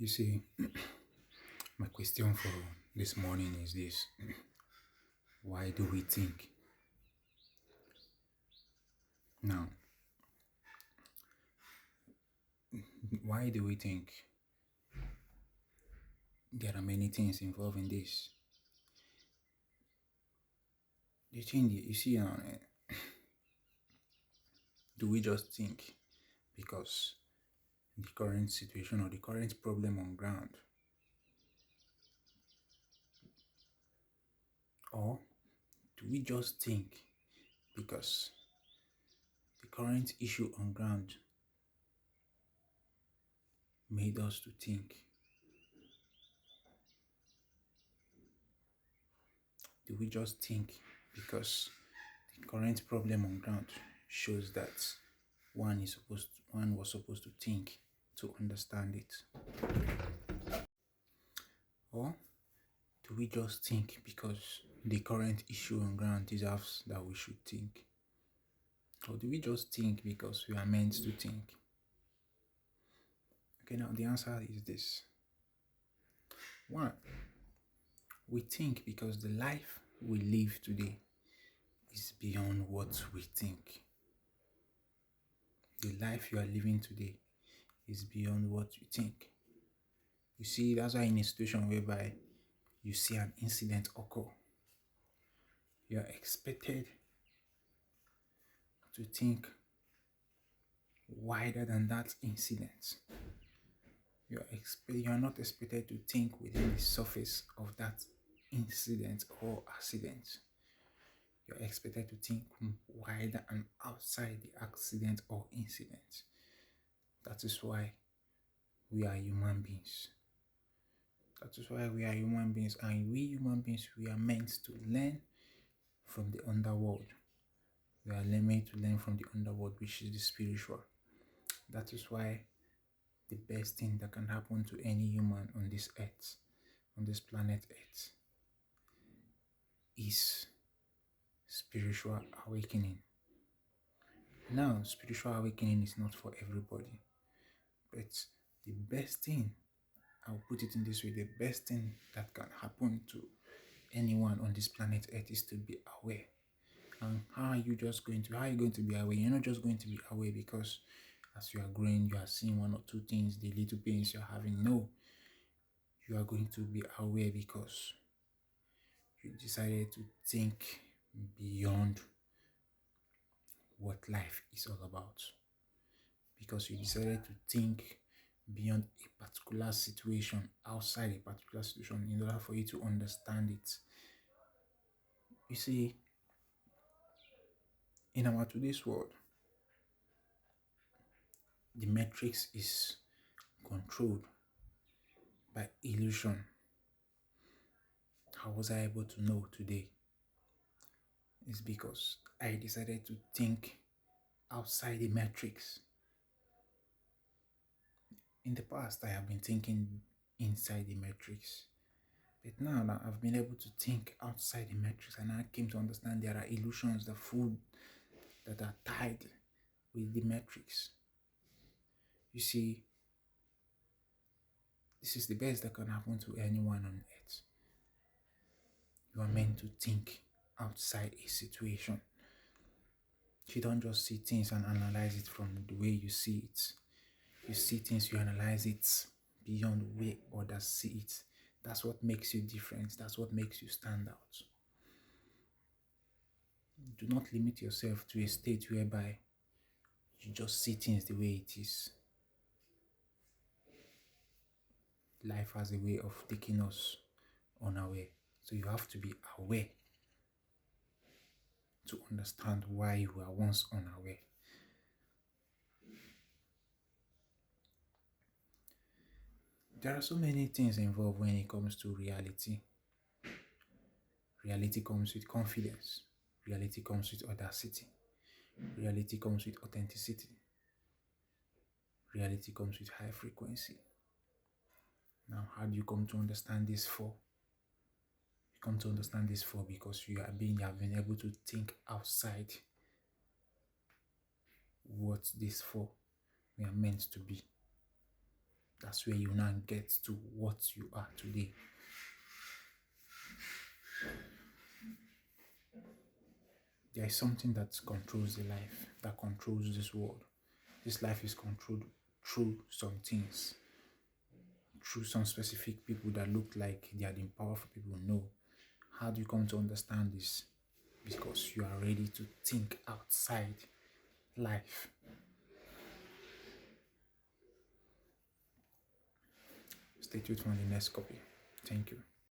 You see, my question for this morning is this: why do we think? Now, why do we think? There are many things involved in this. The thing you see, do we just think because the current situation or the current problem on ground, or do we just think because the current issue on ground made us to think? Do we just think because the current problem on ground shows that one was supposed to think to understand it? Or do we just think because the current issue on ground deserves that we should think? Or do we just think because we are meant to think? Okay, now the answer is this. One, we think because the life we live today is beyond what we think. The life you are living today is beyond what you think. You see, that's why in a situation whereby you see an incident occur, you are expected to think wider than that incident. You are not expected to think within the surface of that incident or accident. You are expected to think wider and outside the accident or incident. That is why we are human beings. That is why we are human beings, and we human beings, we are meant to learn from the underworld. We are meant to learn from the underworld, which is the spiritual. That is why the best thing that can happen to any human on this earth, on this planet earth, is spiritual awakening. Now, spiritual awakening is not for everybody, but the best thing, I'll put it in this way, the best thing that can happen to anyone on this planet earth is to be aware. And how are you going to be aware? You're not just going to be aware because as you are growing, you are seeing one or two things, the little pains you're having. No, you are going to be aware because you decided to think beyond what life is all about. Because you decided to think beyond a particular situation, outside a particular situation, in order for you to understand it. You see, in our today's world, the matrix is controlled by illusion. How was I able to know today? It's because I decided to think outside the matrix. In the past, I have been thinking inside the matrix. But now that I've been able to think outside the matrix, and I came to understand there are illusions, the food that are tied with the matrix. You see, this is the best that can happen to anyone on earth. You are meant to think outside a situation. You don't just see things and analyze it from the way you see it. You see things, you analyze it beyond the way others see it. That's what makes you different. That's what makes you stand out. Do not limit yourself to a state whereby you just see things the way it is. Life has a way of taking us unaware. So you have to be aware to understand why you were once unaware. There are so many things involved when it comes to reality. Reality comes with confidence. Reality comes with audacity. Reality comes with authenticity. Reality comes with high frequency. Now, how do you come to understand this for? You come to understand this for because you have been able to think outside what this for we are meant to be. That's where you now get to what you are today. There is something that controls the life, that controls this world. This life is controlled through some things, through some specific people that look like they are the powerful people. No. How do you come to understand this? Because you are ready to think outside life. Stay tuned for the next copy. Thank you.